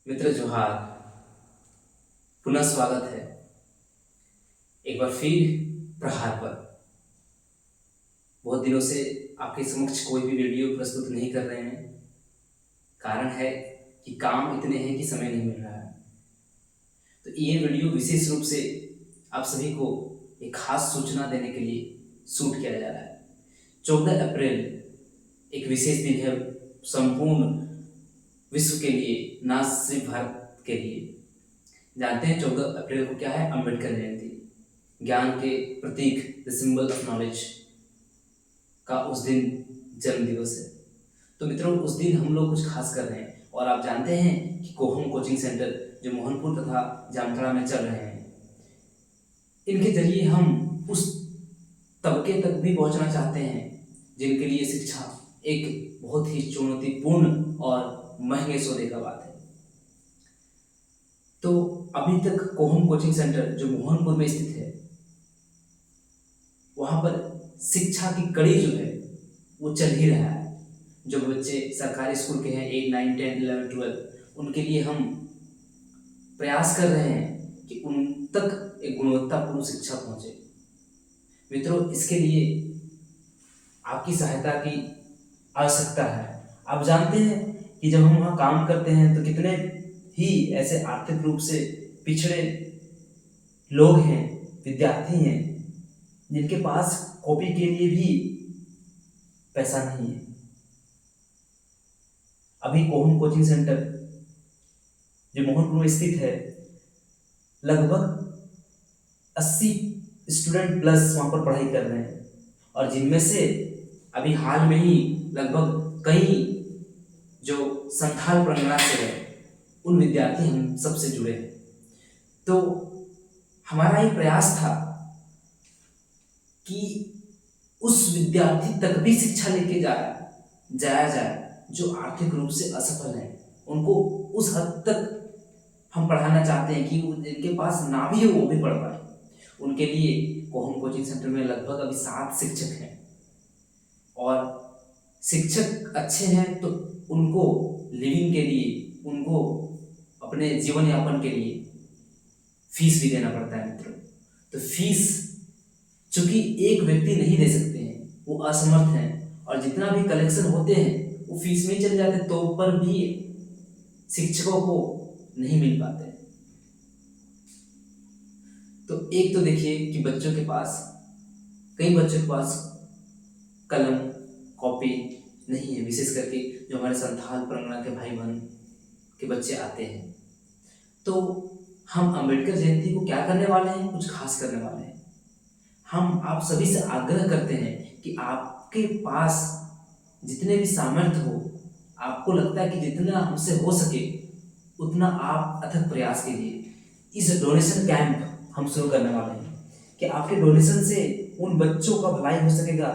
मित्र जोहार। पुनः स्वागत है एक बार फिर प्रहार पर। बहुत दिनों से आपके समक्ष कोई भी वीडियो प्रस्तुत नहीं कर रहे हैं। कारण है कि काम इतने हैं कि समय नहीं मिल रहा है। तो ये वीडियो विशेष रूप से आप सभी को एक खास सूचना देने के लिए शूट किया जा रहा है। 14 अप्रैल एक विशेष दिन है संपूर्ण विश्व के लिए, ना सिर्फ भारत के लिए। जानते हैं 14 अप्रैल को क्या है? अम्बेडकर जयंती, ज्ञान के प्रतीक, द सिंबल ऑफ नॉलेज का उस दिन जन्म दिवस है। तो मित्रों, उस दिन हम लोग कुछ खास कर रहे हैं। और आप जानते हैं कि कोहम कोचिंग सेंटर जो मोहनपुर तथा जामताड़ा में चल रहे हैं, इनके जरिए हम उस तबके तक भी पहुंचना चाहते हैं जिनके लिए शिक्षा एक बहुत ही चुनौतीपूर्ण और महंगे सौदे का बात है। तो अभी तक कोहम कोचिंग सेंटर जो मोहनपुर में स्थित है, वहाँ पर शिक्षा की कड़ी जो है वो चल ही रहा है। जो बच्चे सरकारी स्कूल के हैं 8, 9, 10, 11, 12, उनके लिए हम प्रयास कर रहे हैं कि उन तक एक गुणवत्तापूर्ण शिक्षा पहुंचे। मित्रों, इसके लिए आपकी सहायता की आवश्यकता है। आप जानते हैं कि जब हम वहाँ काम करते हैं तो कितने ही ऐसे आर्थिक रूप से पिछड़े लोग हैं, विद्यार्थी हैं, जिनके पास कॉपी के लिए भी पैसा नहीं है। अभी कोहम कोचिंग सेंटर जो मोहनपुर में स्थित है, लगभग 80 स्टूडेंट प्लस वहाँ पर पढ़ाई कर रहे हैं। और जिनमें से अभी हाल में ही लगभग कई जो संथाल परगना से है, उन विद्यार्थी हम सबसे जुड़े हैं। तो हमारा ये प्रयास था कि उस विद्यार्थी तक भी शिक्षा लेके जाया जाए जो आर्थिक रूप से असफल है। उनको उस हद तक हम पढ़ाना चाहते हैं कि जिनके पास ना भी हो वो भी पढ़ पाए। उनके लिए कोहम कोचिंग सेंटर में लगभग अभी 7 शिक्षक हैं। और शिक्षक अच्छे हैं तो उनको लिविंग के लिए, उनको अपने जीवन यापन के लिए फीस भी देना पड़ता है मित्रों। तो फीस चूंकि एक व्यक्ति नहीं दे सकते हैं, वो असमर्थ हैं, और जितना भी कलेक्शन होते हैं वो फीस में चले जाते, तो पर भी शिक्षकों को नहीं मिल पाते। तो एक तो देखिए कि कई बच्चों के पास कलम कॉपी नहीं है, विशेष करके जो हमारे संथाल परगना के भाई बहन के बच्चे आते हैं। तो हम अम्बेडकर जयंती को क्या करने वाले हैं? कुछ खास करने वाले हैं। हम आप सभी से आग्रह करते हैं कि आपके पास जितने भी सामर्थ्य हो, आपको लगता है कि जितना हमसे हो सके उतना आप अथक प्रयास कीजिए। इस डोनेशन कैंप हम शुरू करने वाले हैं कि आपके डोनेशन से उन बच्चों का भलाई हो सकेगा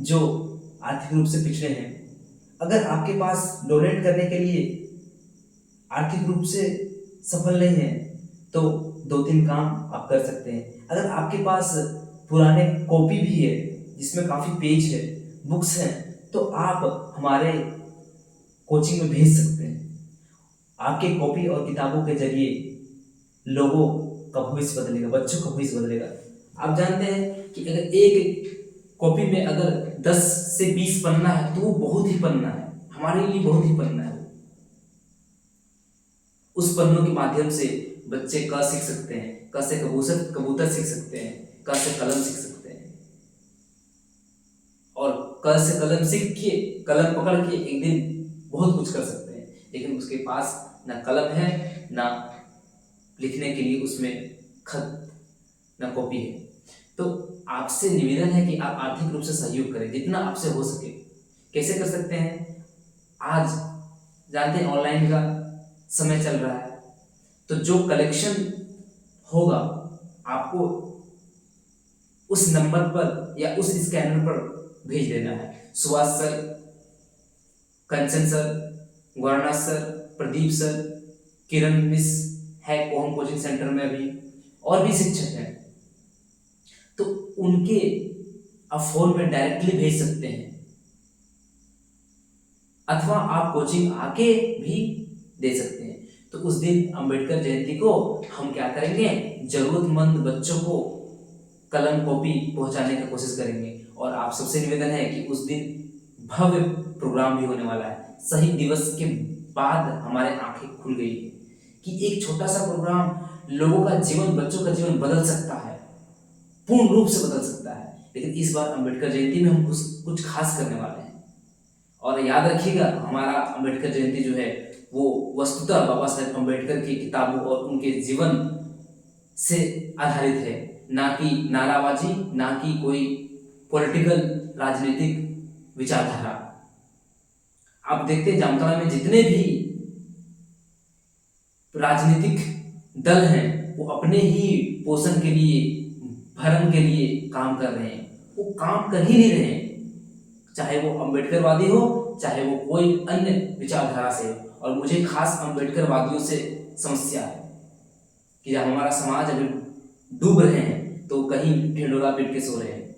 जो आर्थिक रूप से पिछड़े हैं। अगर आपके पास डोनेट करने के लिए आर्थिक रूप से सफल नहीं है तो 2-3 काम आप कर सकते हैं। अगर आपके पास पुराने कॉपी भी है जिसमें काफ़ी पेज है, बुक्स हैं, तो आप हमारे कोचिंग में भेज सकते हैं। आपके कॉपी और किताबों के जरिए लोगों का भविष्य बदलेगा, बच्चों का भविष्य बदलेगा। आप जानते हैं कि अगर एक कॉपी में अगर 10 से 20 पन्ना है तो वो बहुत ही पन्ना है, हमारे लिए बहुत ही पन्ना है। उस पन्नों के माध्यम से बच्चे क सीख सकते हैं, क से कबूतर सीख सकते हैं, क से कलम सीख सकते हैं। और क से कलम सीख के, कलम पकड़ के एक दिन बहुत कुछ कर सकते हैं। लेकिन उसके पास ना कलम है, ना लिखने के लिए उसमें खत, ना कॉपी है। तो आपसे निवेदन है कि आप आर्थिक रूप से सहयोग करें जितना आपसे हो सके। कैसे कर सकते हैं? आज जानते हैं ऑनलाइन का समय चल रहा है, तो जो कलेक्शन होगा आपको उस नंबर पर या उस स्कैनर पर भेज देना है। Subhash sir, Kanchan sir, Gaurnath sir, Pradeep sir, Kiran miss है कोहम कोचिंग सेंटर में अभी, और भी शिक्षक हैं, तो उनके आप फोन में डायरेक्टली भेज सकते हैं, अथवा आप कोचिंग आके भी दे सकते हैं। तो उस दिन अंबेडकर जयंती को हम क्या करेंगे, जरूरतमंद बच्चों को कलम कॉपी पहुंचाने की कोशिश करेंगे। और आप सबसे निवेदन है कि उस दिन भव्य प्रोग्राम भी होने वाला है। शहीद दिवस के बाद हमारे आंखें खुल गई कि एक छोटा सा प्रोग्राम लोगों का जीवन, बच्चों का जीवन बदल सकता है, पूर्ण रूप से बदल सकता है। लेकिन इस बार अंबेडकर जयंती में हम कुछ खास करने वाले हैं। और याद रखिएगा, हमारा अंबेडकर जयंती जो है वो वस्तुतः बाबा साहेब अंबेडकर की किताबों और उनके जीवन से आधारित है, ना कि नाराबाजी, ना कि कोई पॉलिटिकल राजनीतिक विचारधारा। आप देखते हैं जामताड़ा में जितने भी राजनीतिक दल हैं वो अपने ही पोषण के लिए, भरण के लिए काम कर रहे हैं। वो काम कर ही नहीं रहे हैं, चाहे वो अंबेडकरवादी हो, चाहे वो कोई अन्य विचारधारा से हो। और मुझे खास अंबेडकरवादियों से समस्या है कि जब हमारा समाज अभी डूब रहे हैं तो कहीं ढिंडोरा पीट के सो रहे हैं।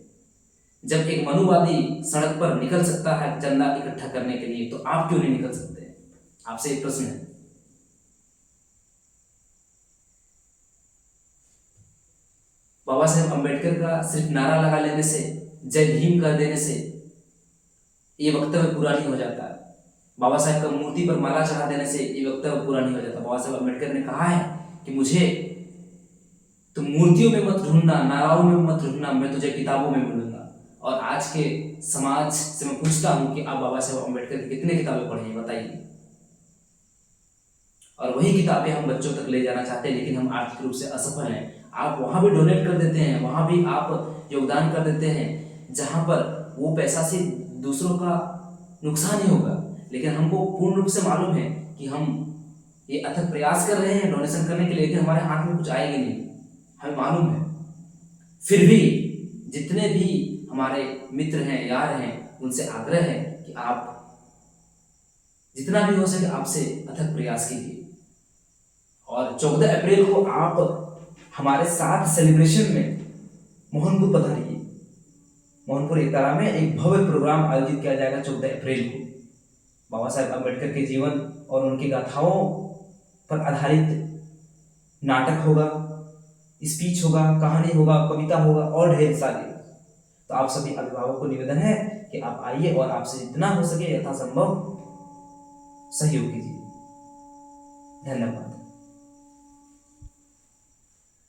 जब एक मनुवादी सड़क पर निकल सकता है चंदा इकट्ठा करने के लिए, तो आप क्यों नहीं निकल सकते? आपसे एक प्रश्न है। बाबा साहेब अंबेडकर का सिर्फ नारा लगा लेने से, जय भीम कर देने से ये वक्तव्य पूरा नहीं हो जाता। बाबा साहेब का मूर्ति पर माला चढ़ा देने से ये वक्तव्य पूरा नहीं हो जाता। बाबा साहेब अंबेडकर ने कहा है कि मुझे तो मूर्तियों में मत ढूंढना, नाराओं में मत ढूंढना, मैं तुझे किताबों में मिलूंगा। और आज के समाज से मैं पूछता हूं कि आप बाबा साहेब अंबेडकर की कितने किताबें पढ़े हैं, बताइए। और वही किताबें हम बच्चों तक ले जाना चाहते हैं, लेकिन हम आर्थिक रूप से असफल हैं। आप वहां भी डोनेट कर देते हैं, वहां भी आप योगदान कर देते हैं जहां पर वो पैसा से दूसरों का नुकसान ही होगा। लेकिन हमको पूर्ण रूप से मालूम है कि हम ये अथक प्रयास कर रहे हैं डोनेशन करने के लिए, लेकिन हमारे हाथ में कुछ आएगा नहीं, हमें मालूम है। फिर भी जितने भी हमारे मित्र हैं, यार हैं, उनसे आग्रह है कि आप जितना भी हो सके आपसे अथक प्रयास कीजिए। और 14 अप्रैल को आप हमारे साथ सेलिब्रेशन में मोहनपुर पधारिए। मोहनपुर एकतारा में एक भव्य प्रोग्राम आयोजित किया जाएगा 14 अप्रैल को। बाबा साहेब अम्बेडकर के जीवन और उनकी गाथाओं पर आधारित नाटक होगा, स्पीच होगा, कहानी होगा, कविता होगा और ढेर सारी। तो आप सभी अभिभावकों को निवेदन है कि आप आइए और आपसे जितना हो सके यथासंभव सहयोग कीजिए। धन्यवाद।